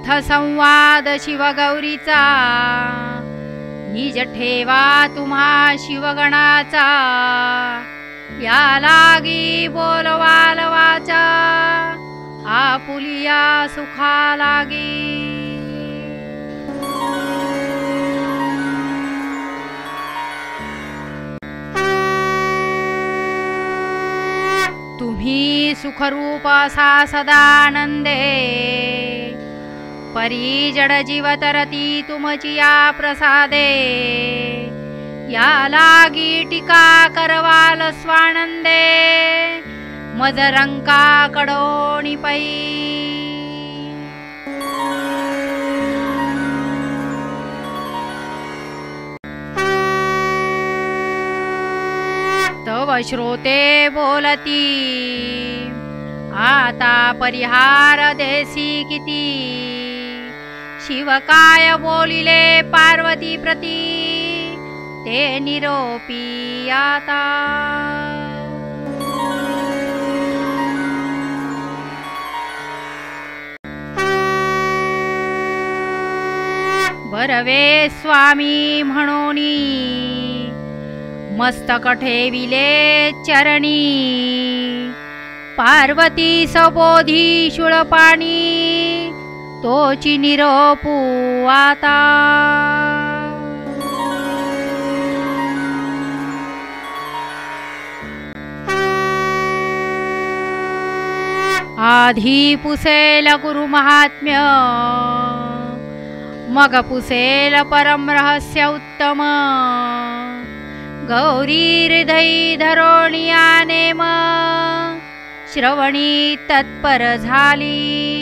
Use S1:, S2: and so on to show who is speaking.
S1: संवाद शिवगौरीचा, निज ठेवा तुम्हा शिवगणाचा, या लागी बोलवाल वाचा, आपुलिया सुखा लागी. तुम्ही सुखरूप असा सदानंदे, परी जड जीव तरती तुमची या प्रसादे, या लागी टीका करवाल स्वानंदे, मजरंका कडोणी पै. तव श्रोते बोलती, आता परिहार देसी किती, शिव काय बोलिले पार्वती प्रती, ते निरोपी आता. बरवे स्वामी म्हणोनी, मस्तक ठेविले चरणी, पार्वती सबोधी शूळपाणी, तोची निरोपू आता. आधी पुसेल गुरु महात्म्य, मग पुसेल परम रहस्य उत्तम, गौरी हृदयी धरोणिया नेम, श्रवणी तत्पर झाली.